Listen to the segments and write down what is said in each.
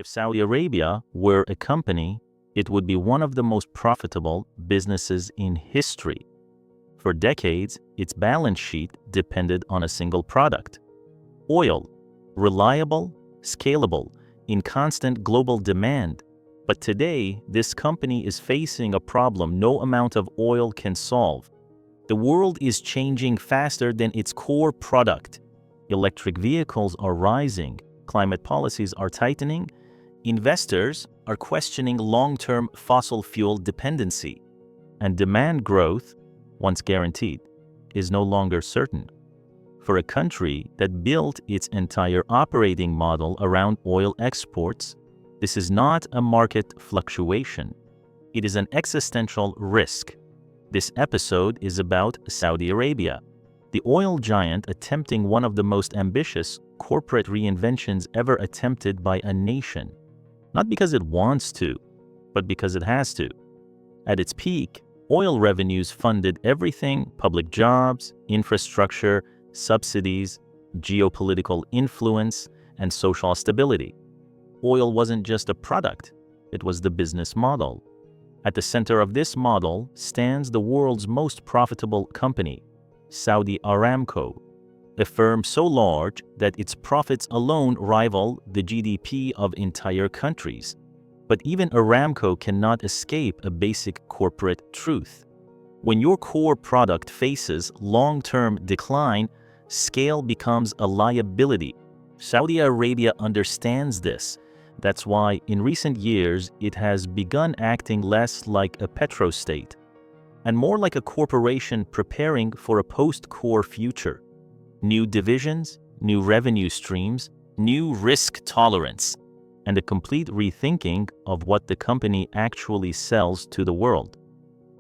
If Saudi Arabia were a company, it would be one of the most profitable businesses in history. For decades, its balance sheet depended on a single product: oil, reliable, scalable, in constant global demand. But today, this company is facing a problem no amount of oil can solve. The world is changing faster than its core product. Electric vehicles are rising, climate policies are tightening, investors are questioning long-term fossil fuel dependency, and demand growth, once guaranteed, is no longer certain. For a country that built its entire operating model around oil exports, this is not a market fluctuation. It is an existential risk. This episode is about Saudi Arabia, the oil giant attempting one of the most ambitious corporate reinventions ever attempted by a nation. Not because it wants to, but because it has to. At its peak, oil revenues funded everything: public jobs, infrastructure, subsidies, geopolitical influence, and social stability. Oil wasn't just a product, it was the business model. At the center of this model stands the world's most profitable company, Saudi Aramco, a firm so large that its profits alone rival the GDP of entire countries. But even Aramco cannot escape a basic corporate truth. When your core product faces long-term decline, scale becomes a liability. Saudi Arabia understands this. That's why, in recent years, it has begun acting less like a petrostate and more like a corporation preparing for a post-core future. New divisions, new revenue streams, new risk tolerance, and a complete rethinking of what the company actually sells to the world.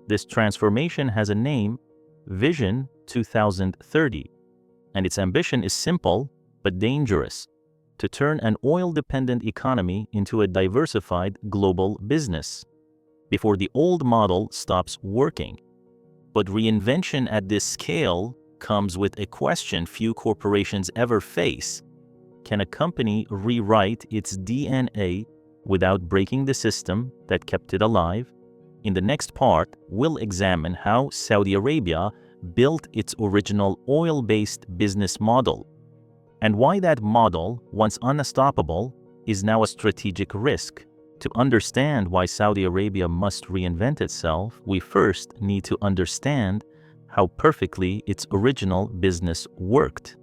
This transformation has a name: Vision 2030, and its ambition is simple but dangerous: to turn an oil-dependent economy into a diversified global business before the old model stops working. But reinvention at this scale comes with a question few corporations ever face. Can a company rewrite its DNA without breaking the system that kept it alive? In the next part, we'll examine how Saudi Arabia built its original oil-based business model, and why that model, once unstoppable, is now a strategic risk. To understand why Saudi Arabia must reinvent itself, we first need to understand how perfectly its original business worked.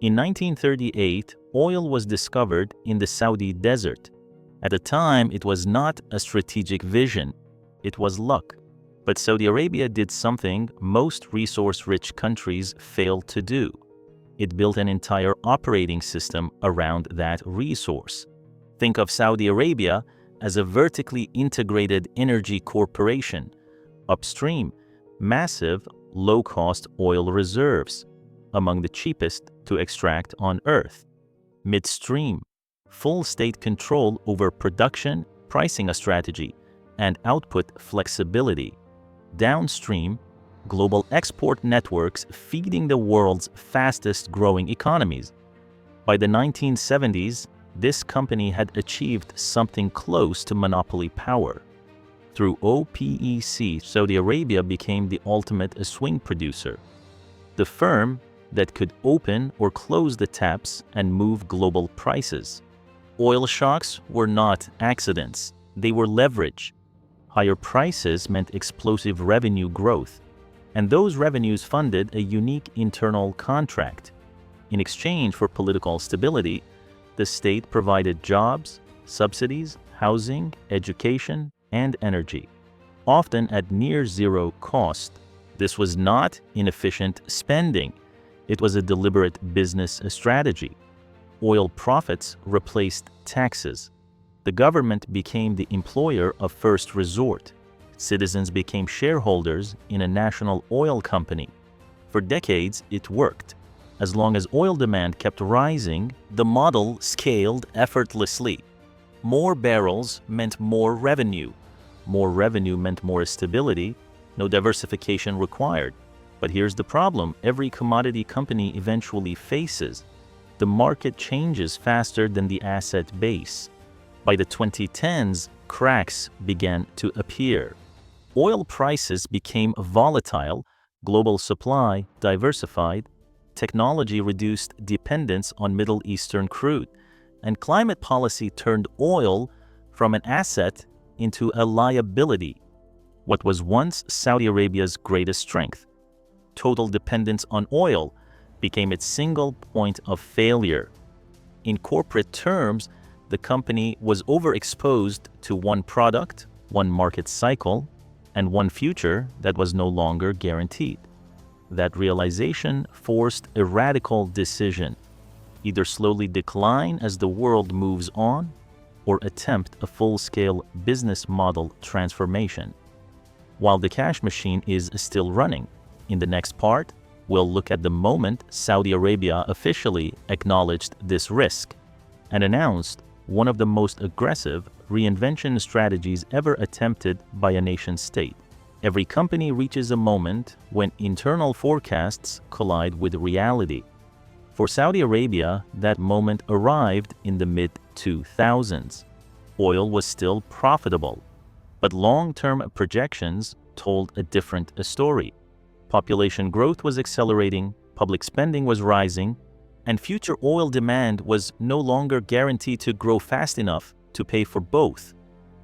In 1938, oil was discovered in the Saudi desert. At the time, it was not a strategic vision, it was luck. But Saudi Arabia did something most resource-rich countries fail to do. It built an entire operating system around that resource. Think of Saudi Arabia as a vertically integrated energy corporation. Upstream, massive, low-cost oil reserves, among the cheapest to extract on Earth. Midstream, full state control over production, pricing strategy, and output flexibility. Downstream, global export networks feeding the world's fastest-growing economies. By the 1970s, this company had achieved something close to monopoly power. Through OPEC, Saudi Arabia became the ultimate swing producer, the firm that could open or close the taps and move global prices. Oil shocks were not accidents, they were leverage. Higher prices meant explosive revenue growth, and those revenues funded a unique internal contract. In exchange for political stability, the state provided jobs, subsidies, housing, education, and energy, often at near zero cost. This was not inefficient spending. It was a deliberate business strategy. Oil profits replaced taxes. The government became the employer of first resort. Citizens became shareholders in a national oil company. For decades, it worked. As long as oil demand kept rising, the model scaled effortlessly. More barrels meant more revenue. More revenue meant more stability. No diversification required. But here's the problem every commodity company eventually faces. The market changes faster than the asset base. By the 2010s, cracks began to appear. Oil prices became volatile, global supply diversified, technology reduced dependence on Middle Eastern crude, and climate policy turned oil from an asset into a liability. What was once Saudi Arabia's greatest strength, total dependence on oil, became its single point of failure. In corporate terms, the company was overexposed to one product, one market cycle, and one future that was no longer guaranteed. That realization forced a radical decision: either slowly decline as the world moves on, or attempt a full-scale business model transformation. While the cash machine is still running, in the next part, we'll look at the moment Saudi Arabia officially acknowledged this risk and announced one of the most aggressive reinvention strategies ever attempted by a nation-state. Every company reaches a moment when internal forecasts collide with reality. For Saudi Arabia, that moment arrived in the mid-2000s. Oil was still profitable, but long-term projections told a different story. Population growth was accelerating, public spending was rising, and future oil demand was no longer guaranteed to grow fast enough to pay for both.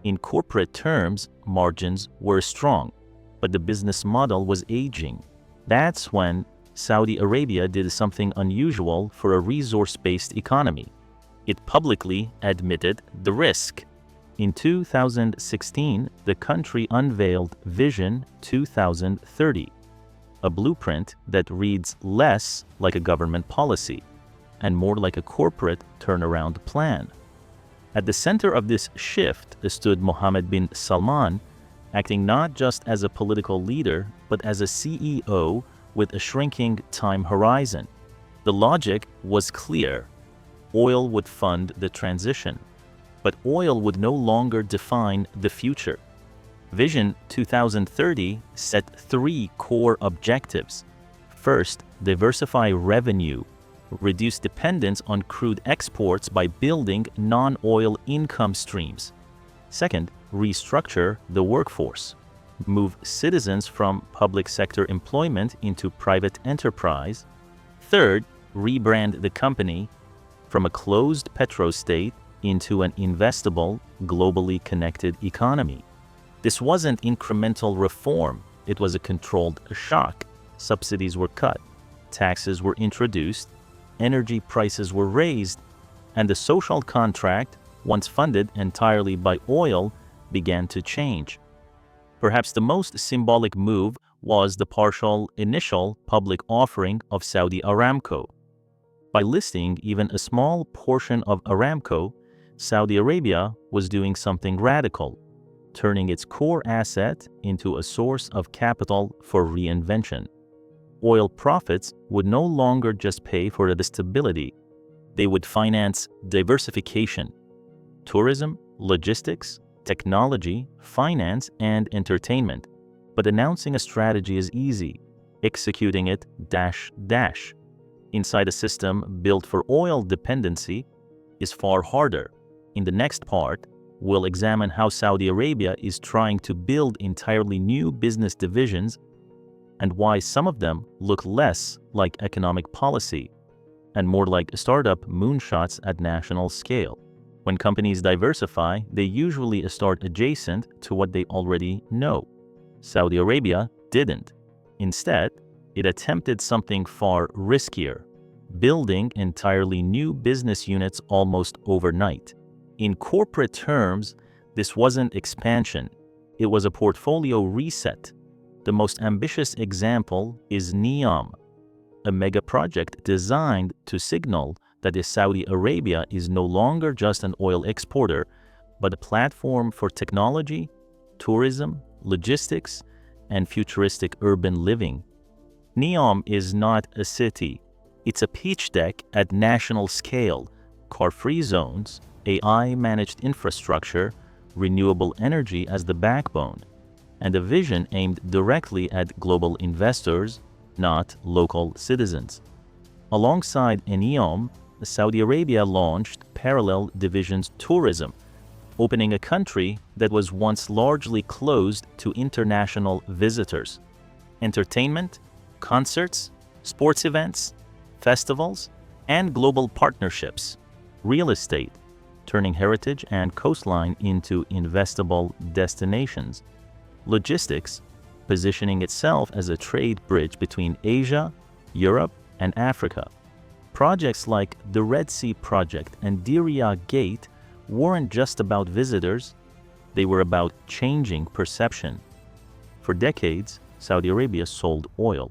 In corporate terms, margins were strong, but the business model was aging. That's when Saudi Arabia did something unusual for a resource-based economy. It publicly admitted the risk. In 2016, the country unveiled Vision 2030, a blueprint that reads less like a government policy and more like a corporate turnaround plan. At the center of this shift stood Mohammed bin Salman, acting not just as a political leader, but as a CEO with a shrinking time horizon. The logic was clear. Oil would fund the transition, but oil would no longer define the future. Vision 2030 set 3 core objectives. First, diversify revenue, reduce dependence on crude exports by building non-oil income streams. Second, restructure the workforce, move citizens from public sector employment into private enterprise. Third, rebrand the company from a closed petrostate into an investable, globally connected economy. This wasn't incremental reform, it was a controlled shock. Subsidies were cut, taxes were introduced, energy prices were raised, and the social contract, once funded entirely by oil, began to change. Perhaps the most symbolic move was the partial initial public offering of Saudi Aramco. By listing even a small portion of Aramco, Saudi Arabia was doing something radical, turning its core asset into a source of capital for reinvention. Oil profits would no longer just pay for the stability. They would finance diversification, tourism, logistics, technology, finance, and entertainment. But announcing a strategy is easy. Executing it, dash. Inside a system built for oil dependency is far harder. In the next part, we'll examine how Saudi Arabia is trying to build entirely new business divisions and why some of them look less like economic policy and more like startup moonshots at national scale. When companies diversify, they usually start adjacent to what they already know. Saudi Arabia didn't. Instead, it attempted something far riskier, building entirely new business units almost overnight. In corporate terms, this wasn't expansion, it was a portfolio reset. The most ambitious example is NEOM, a mega project designed to signal that Saudi Arabia is no longer just an oil exporter, but a platform for technology, tourism, logistics, and futuristic urban living. NEOM is not a city. It's a pitch deck at national scale, car-free zones, AI-managed infrastructure, renewable energy as the backbone, and a vision aimed directly at global investors, not local citizens. Alongside NEOM, Saudi Arabia launched parallel divisions tourism, opening a country that was once largely closed to international visitors. Entertainment, concerts, sports events, festivals, and global partnerships. Real estate, turning heritage and coastline into investable destinations. Logistics, positioning itself as a trade bridge between Asia, Europe, and Africa. Projects like the Red Sea Project and Diriyah Gate weren't just about visitors, they were about changing perception. For decades, Saudi Arabia sold oil.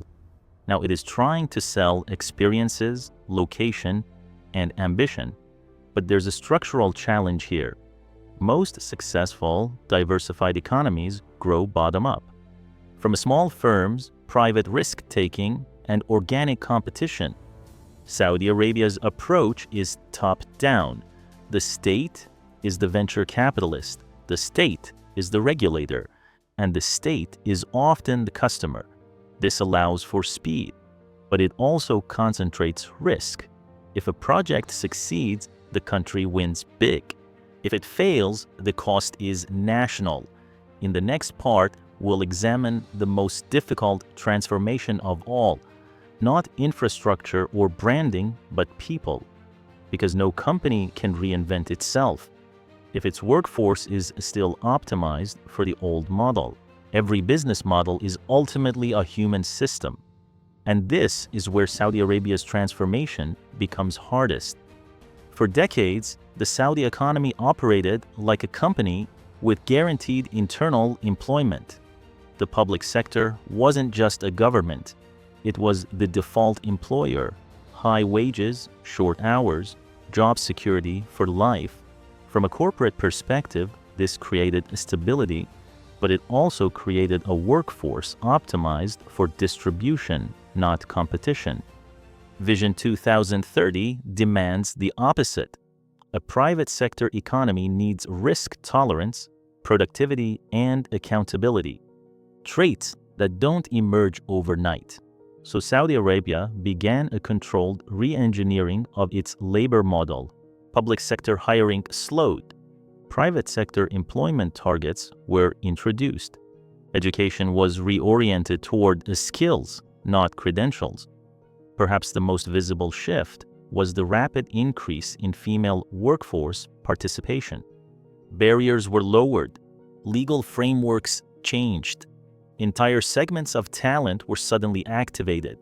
Now it is trying to sell experiences, location, and ambition. But there's a structural challenge here. Most successful, diversified economies grow bottom-up. From small firms, private risk-taking, and organic competition. Saudi Arabia's approach is top-down. The state is the venture capitalist, the state is the regulator, and the state is often the customer. This allows for speed, but it also concentrates risk. If a project succeeds, the country wins big. If it fails, the cost is national. In the next part, we'll examine the most difficult transformation of all, not infrastructure or branding, but people. Because no company can reinvent itself if its workforce is still optimized for the old model. Every business model is ultimately a human system. And this is where Saudi Arabia's transformation becomes hardest. For decades, the Saudi economy operated like a company with guaranteed internal employment. The public sector wasn't just a government, it was the default employer. High wages, short hours, job security for life. From a corporate perspective, this created stability, but it also created a workforce optimized for distribution, not competition. Vision 2030 demands the opposite. A private sector economy needs risk tolerance, productivity, and accountability, traits that don't emerge overnight. So Saudi Arabia began a controlled re-engineering of its labor model. Public sector hiring slowed. Private sector employment targets were introduced. Education was reoriented toward skills, not credentials. Perhaps the most visible shift was the rapid increase in female workforce participation. Barriers were lowered. Legal frameworks changed. Entire segments of talent were suddenly activated.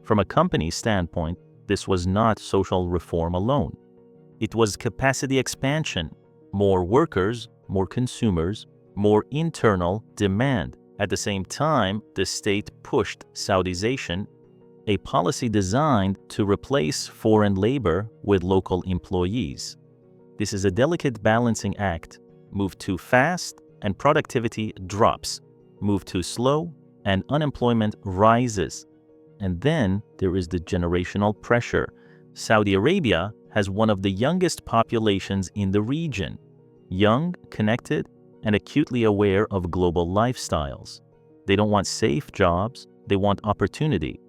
From a company standpoint, this was not social reform alone. It was capacity expansion. More workers, more consumers, more internal demand. At the same time, the state pushed Saudization, a policy designed to replace foreign labor with local employees. This is a delicate balancing act. Move too fast and productivity drops. Move too slow and unemployment rises. And then there is the generational pressure. Saudi Arabia has one of the youngest populations in the region. Young, connected, and acutely aware of global lifestyles. They don't want safe jobs, they want opportunity.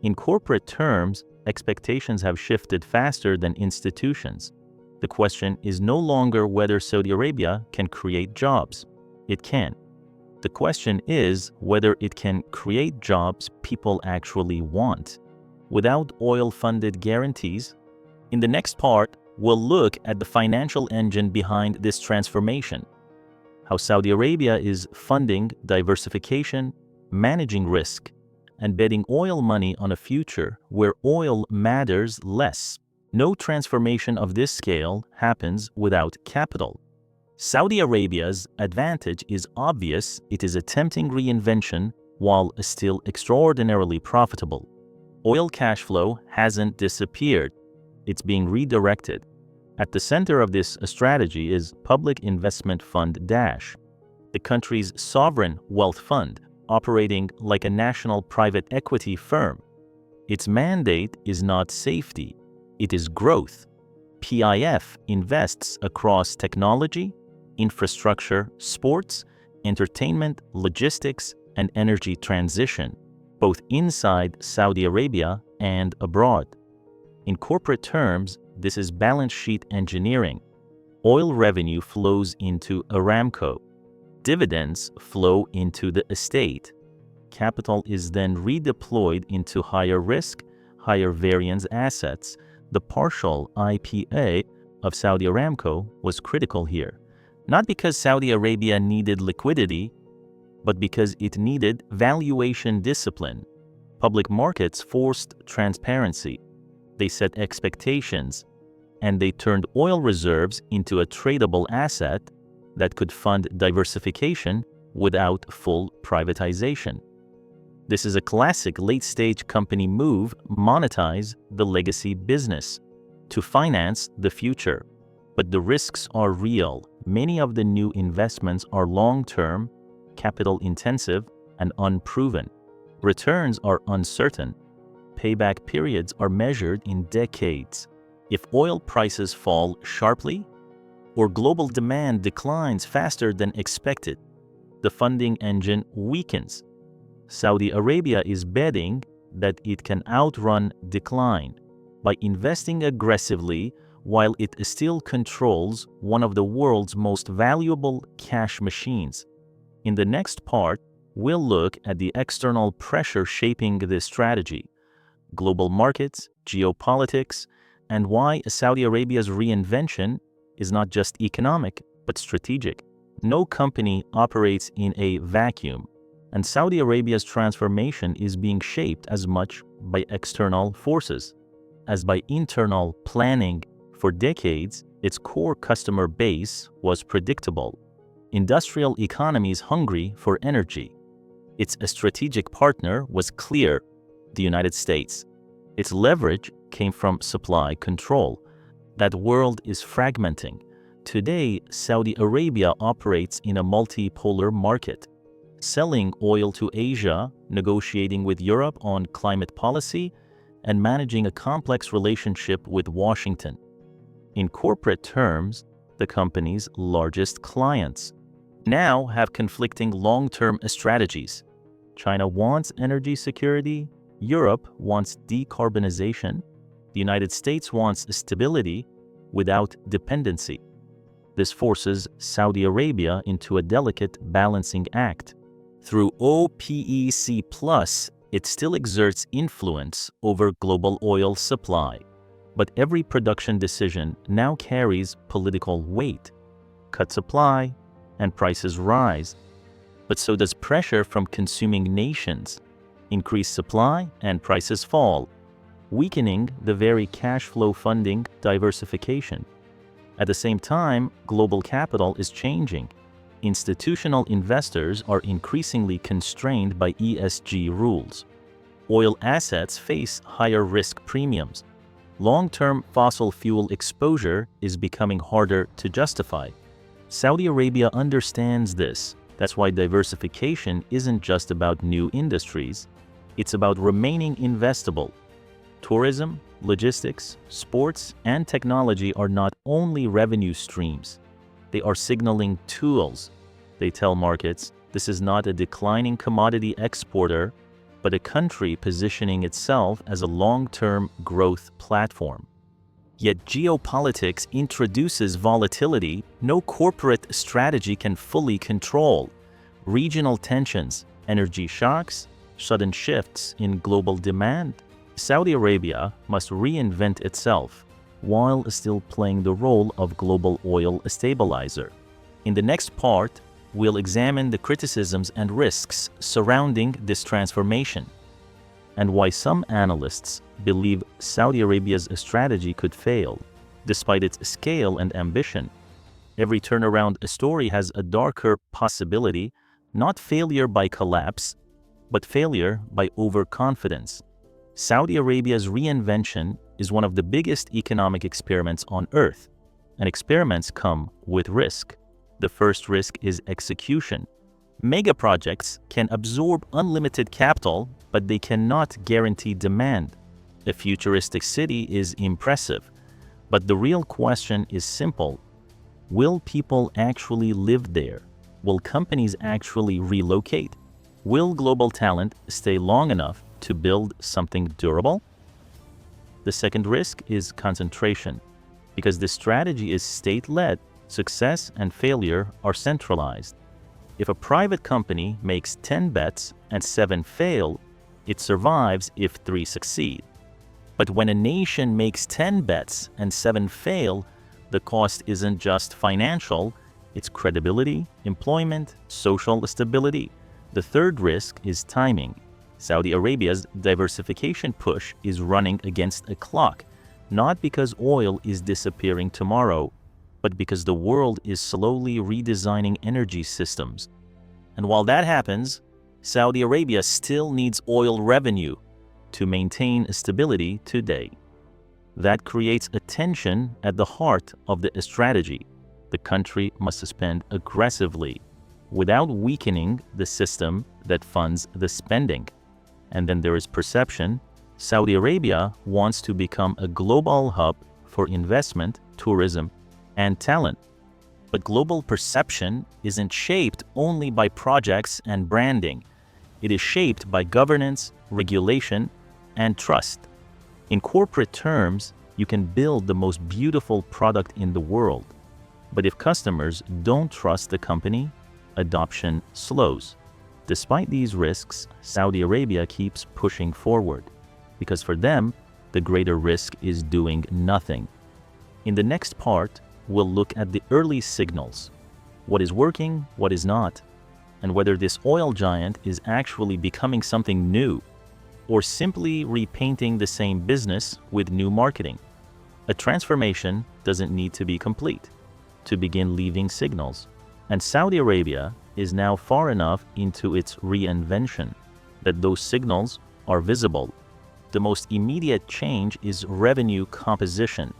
In corporate terms, expectations have shifted faster than institutions. The question is no longer whether Saudi Arabia can create jobs. It can. The question is whether it can create jobs people actually want, without oil-funded guarantees. In the next part, we'll look at the financial engine behind this transformation, how Saudi Arabia is funding diversification, managing risk, and betting oil money on a future where oil matters less. No transformation of this scale happens without capital. Saudi Arabia's advantage is obvious. It is attempting reinvention while still extraordinarily profitable. Oil cash flow hasn't disappeared. It's being redirected. At the center of this strategy is Public Investment Fund Dash, the country's sovereign wealth fund, operating like a national private equity firm. Its mandate is not safety, it is growth. PIF invests across technology, infrastructure, sports, entertainment, logistics, and energy transition, both inside Saudi Arabia and abroad. In corporate terms, this is balance sheet engineering. Oil revenue flows into Aramco. Dividends flow into the estate. Capital is then redeployed into higher risk, higher variance assets. The partial IPA of Saudi Aramco was critical here, not because Saudi Arabia needed liquidity, but because it needed valuation discipline. Public markets forced transparency. They set expectations, and they turned oil reserves into a tradable asset that could fund diversification without full privatization. This is a classic late-stage company move: monetize the legacy business to finance the future. But the risks are real. Many of the new investments are long-term, capital-intensive, and unproven. Returns are uncertain. Payback periods are measured in decades. If oil prices fall sharply, or global demand declines faster than expected, the funding engine weakens. Saudi Arabia is betting that it can outrun decline by investing aggressively while it still controls one of the world's most valuable cash machines. In the next part, we'll look at the external pressure shaping this strategy, global markets, geopolitics, and why Saudi Arabia's reinvention is not just economic, but strategic. No company operates in a vacuum, and Saudi Arabia's transformation is being shaped as much by external forces as by internal planning. For decades, its core customer base was predictable. Industrial economies hungry for energy. Its strategic partner was clear: the United States. Its leverage came from supply control. That world is fragmenting. Today, Saudi Arabia operates in a multipolar market, selling oil to Asia, negotiating with Europe on climate policy, and managing a complex relationship with Washington. In corporate terms, the company's largest clients now have conflicting long-term strategies. China wants energy security, Europe wants decarbonization, the United States wants stability without dependency. This forces Saudi Arabia into a delicate balancing act. Through OPEC+, it still exerts influence over global oil supply. But every production decision now carries political weight. Cut supply, and prices rise. But so does pressure from consuming nations. Increase supply, and prices fall, weakening the very cash flow funding diversification. At the same time, global capital is changing. Institutional investors are increasingly constrained by ESG rules. Oil assets face higher risk premiums. Long-term fossil fuel exposure is becoming harder to justify. Saudi Arabia understands this. That's why diversification isn't just about new industries. It's about remaining investable. Tourism, logistics, sports, and technology are not only revenue streams. They are signaling tools. They tell markets this is not a declining commodity exporter, but a country positioning itself as a long-term growth platform. Yet geopolitics introduces volatility no corporate strategy can fully control. Regional tensions, energy shocks, sudden shifts in global demand. Saudi Arabia must reinvent itself while still playing the role of global oil stabilizer. In the next part, we'll examine the criticisms and risks surrounding this transformation, and why some analysts believe Saudi Arabia's strategy could fail, despite its scale and ambition. Every turnaround story has a darker possibility, not failure by collapse, but failure by overconfidence. Saudi Arabia's reinvention is one of the biggest economic experiments on Earth, and experiments come with risk. The first risk is execution. Mega projects can absorb unlimited capital, but they cannot guarantee demand. A futuristic city is impressive, but the real question is simple. Will people actually live there? Will companies actually relocate? Will global talent stay long enough to build something durable? The second risk is concentration. Because this strategy is state-led, Success and failure are centralized. If a private company makes 10 bets and 7 fail, it survives if 3 succeed. But when a nation makes 10 bets and 7 fail, the cost isn't just financial, it's credibility, employment, social stability. The third risk is timing. Saudi Arabia's diversification push is running against a clock, not because oil is disappearing tomorrow, but because the world is slowly redesigning energy systems. And while that happens, Saudi Arabia still needs oil revenue to maintain stability today. That creates a tension at the heart of the strategy. The country must spend aggressively without weakening the system that funds the spending. And then there is perception. Saudi Arabia wants to become a global hub for investment, tourism, and talent. But global perception isn't shaped only by projects and branding. It is shaped by governance, regulation, and trust. In corporate terms, you can build the most beautiful product in the world. But if customers don't trust the company, adoption slows. Despite these risks, Saudi Arabia keeps pushing forward, because for them, the greater risk is doing nothing. In the next part, we'll look at the early signals, what is working, what is not, and whether this oil giant is actually becoming something new or simply repainting the same business with new marketing. A transformation doesn't need to be complete to begin leaving signals, and Saudi Arabia is now far enough into its reinvention that those signals are visible. The most immediate change is revenue composition.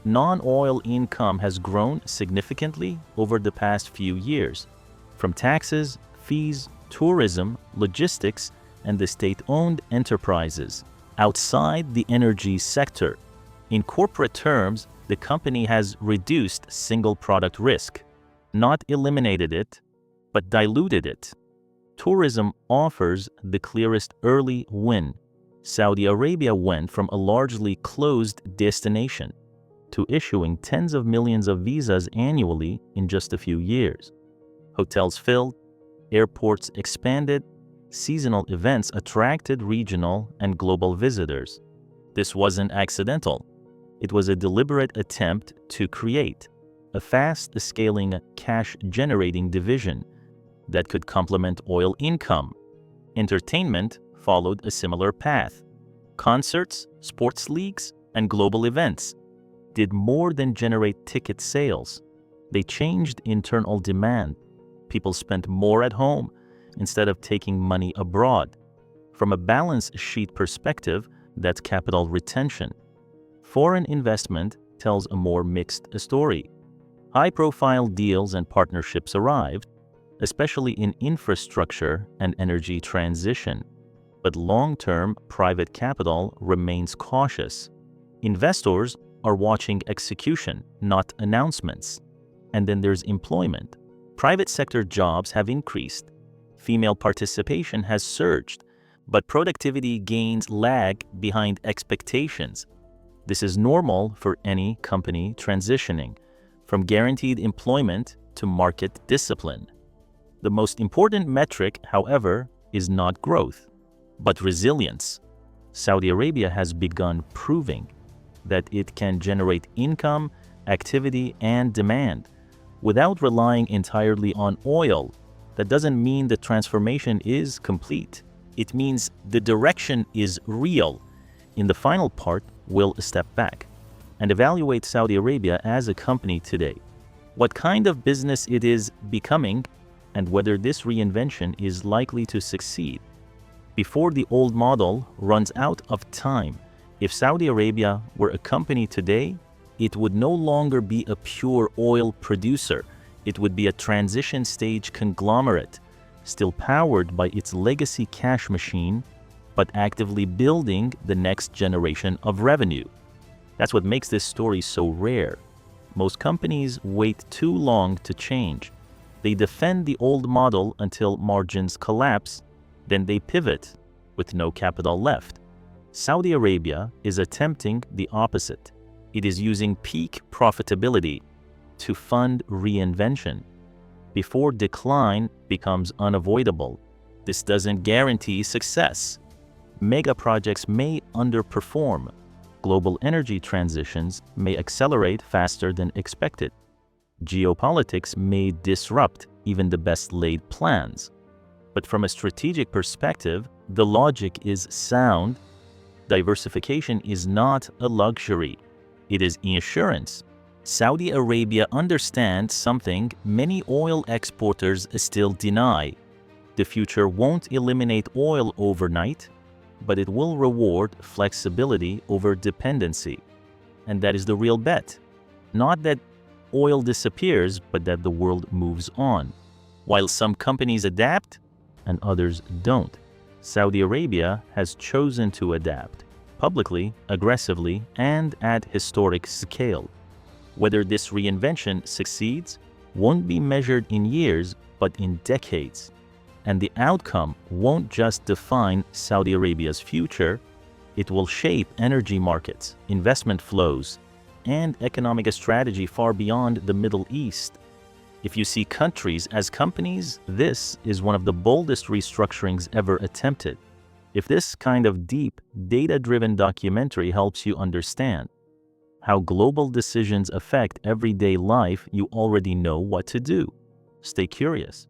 Non-oil income has grown significantly over the past few years, from taxes, fees, tourism, logistics, and the state-owned enterprises outside the energy sector. In corporate terms, the company has reduced single product risk, not eliminated it, but diluted it. Tourism offers the clearest early win. Saudi Arabia went from a largely closed destination to issuing tens of millions of visas annually in just a few years. Hotels filled, airports expanded, seasonal events attracted regional and global visitors. This wasn't accidental. It was a deliberate attempt to create a fast-scaling, cash-generating division that could complement oil income. Entertainment followed a similar path. Concerts, sports leagues, and global events did more than generate ticket sales. They changed internal demand. People spent more at home instead of taking money abroad. From a balance sheet perspective, that's capital retention. Foreign investment tells a more mixed story. High-profile deals and partnerships arrived, especially in infrastructure and energy transition. But long-term private capital remains cautious. Investors are watching execution, not announcements. And then there's employment. Private sector jobs have increased. Female participation has surged, but productivity gains lag behind expectations. This is normal for any company transitioning from guaranteed employment to market discipline. The most important metric, however, is not growth, but resilience. Saudi Arabia has begun proving that it can generate income, activity, and demand without relying entirely on oil. That doesn't mean the transformation is complete. It means the direction is real. In the final part, we'll step back and evaluate Saudi Arabia as a company today, what kind of business it is becoming, and whether this reinvention is likely to succeed. Before the old model runs out of time, if Saudi Arabia were a company today, it would no longer be a pure oil producer. It would be a transition stage conglomerate, still powered by its legacy cash machine, but actively building the next generation of revenue. That's what makes this story so rare. Most companies wait too long to change. They defend the old model until margins collapse, then they pivot with no capital left. Saudi Arabia is attempting the opposite. It is using peak profitability, to fund reinvention before decline becomes unavoidable. This doesn't guarantee success. Mega projects may underperform. Global energy transitions may accelerate faster than expected. Geopolitics may disrupt even the best laid plans. But from a strategic perspective, the logic is sound. Diversification is not a luxury. It is insurance. Saudi Arabia understands something many oil exporters still deny. The future won't eliminate oil overnight, but it will reward flexibility over dependency. And that is the real bet. Not that oil disappears, but that the world moves on. While some companies adapt and others don't, Saudi Arabia has chosen to adapt publicly, aggressively, and at historic scale. Whether this reinvention succeeds won't be measured in years, but in decades. And the outcome won't just define Saudi Arabia's future, it will shape energy markets, investment flows, and economic strategy far beyond the Middle East. If you see countries as companies, this is one of the boldest restructurings ever attempted. If this kind of deep, data-driven documentary helps you understand how global decisions affect everyday life, you already know what to do. Stay curious.